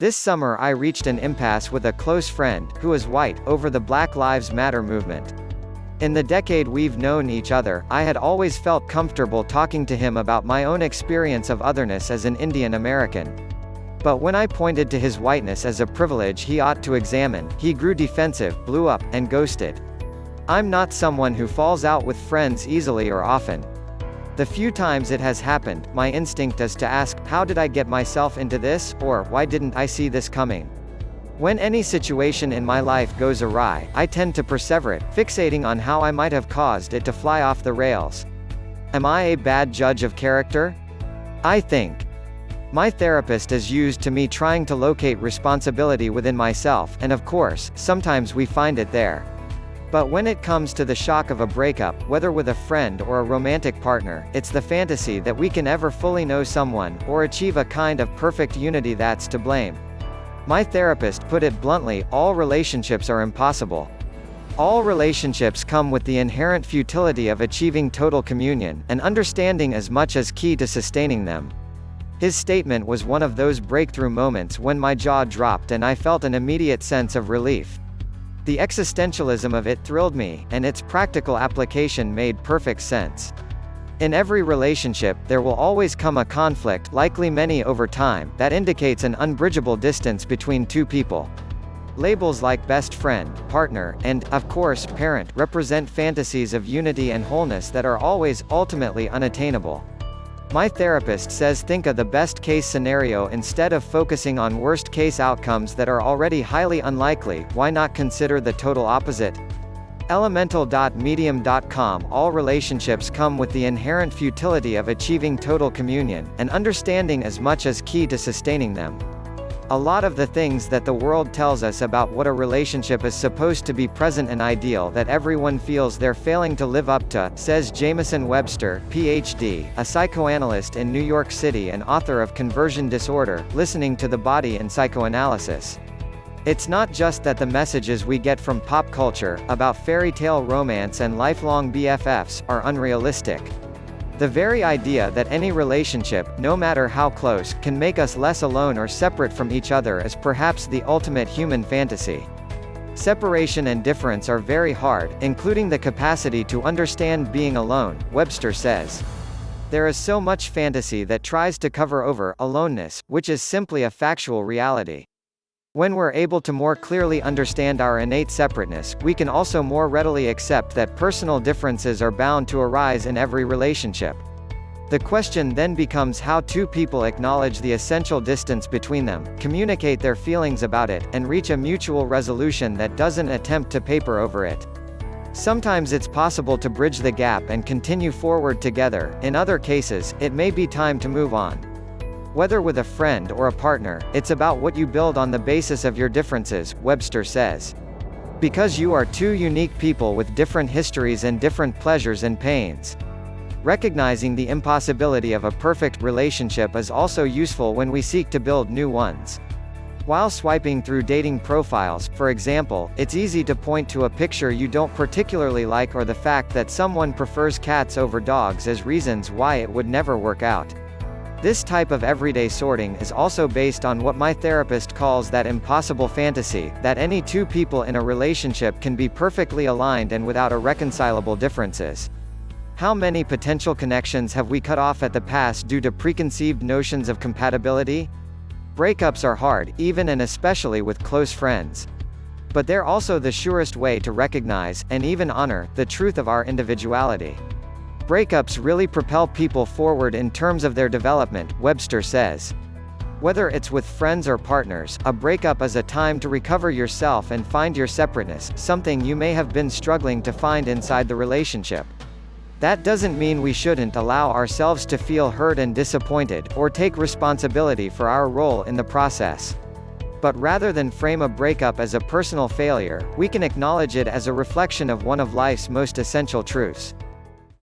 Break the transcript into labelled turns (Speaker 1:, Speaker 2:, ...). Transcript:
Speaker 1: This summer I reached an impasse with a close friend, who is white, over the Black Lives Matter movement. In the decade we've known each other, I had always felt comfortable talking to him about my own experience of otherness as an Indian American. But when I pointed to his whiteness as a privilege he ought to examine, he grew defensive, blew up, and ghosted. I'm not someone who falls out with friends easily or often. The few times it has happened, my instinct is to ask, how did I get myself into this, or, why didn't I see this coming? When any situation in my life goes awry, I tend to persevere it, fixating on how I might have caused it to fly off the rails. Am I a bad judge of character? I think. My therapist is used to me trying to locate responsibility within myself, and of course, sometimes we find it there. But when it comes to the shock of a breakup, whether with a friend or a romantic partner, it's the fantasy that we can ever fully know someone, or achieve a kind of perfect unity that's to blame. My therapist put it bluntly, all relationships are impossible. All relationships come with the inherent futility of achieving total communion, and understanding as much as key to sustaining them. His statement was one of those breakthrough moments when my jaw dropped and I felt an immediate sense of relief. The existentialism of it thrilled me, and its practical application made perfect sense. In every relationship, there will always come a conflict, likely many over time, that indicates an unbridgeable distance between two people. Labels like best friend, partner, and, of course, parent, represent fantasies of unity and wholeness that are always, ultimately unattainable. My therapist says think of the best-case scenario instead of focusing on worst-case outcomes that are already highly unlikely. Why not consider the total opposite? Elemental.medium.com. All relationships come with the inherent futility of achieving total communion, and understanding as much as key to sustaining them. A lot of the things that the world tells us about what a relationship is supposed to be present and ideal that everyone feels they're failing to live up to, says Jameson Webster, Ph.D., a psychoanalyst in New York City and author of Conversion Disorder, Listening to the Body in Psychoanalysis. It's not just that the messages we get from pop culture, about fairy tale romance and lifelong BFFs, are unrealistic. The very idea that any relationship, no matter how close, can make us less alone or separate from each other is perhaps the ultimate human fantasy. Separation and difference are very hard, including the capacity to understand being alone, Webster says. There is so much fantasy that tries to cover over aloneness, which is simply a factual reality. When we're able to more clearly understand our innate separateness, we can also more readily accept that personal differences are bound to arise in every relationship. The question then becomes how two people acknowledge the essential distance between them, communicate their feelings about it, and reach a mutual resolution that doesn't attempt to paper over it. Sometimes it's possible to bridge the gap and continue forward together, in other cases, it may be time to move on. Whether with a friend or a partner, it's about what you build on the basis of your differences, Webster says. Because you are two unique people with different histories and different pleasures and pains. Recognizing the impossibility of a perfect relationship is also useful when we seek to build new ones. While swiping through dating profiles, for example, it's easy to point to a picture you don't particularly like or the fact that someone prefers cats over dogs as reasons why it would never work out. This type of everyday sorting is also based on what my therapist calls that impossible fantasy, that any two people in a relationship can be perfectly aligned and without irreconcilable differences. How many potential connections have we cut off at the pass due to preconceived notions of compatibility? Breakups are hard, even and especially with close friends. But they're also the surest way to recognize, and even honor, the truth of our individuality. Breakups really propel people forward in terms of their development, Webster says. Whether it's with friends or partners, a breakup is a time to recover yourself and find your separateness, something you may have been struggling to find inside the relationship. That doesn't mean we shouldn't allow ourselves to feel hurt and disappointed, or take responsibility for our role in the process. But rather than frame a breakup as a personal failure, we can acknowledge it as a reflection of one of life's most essential truths.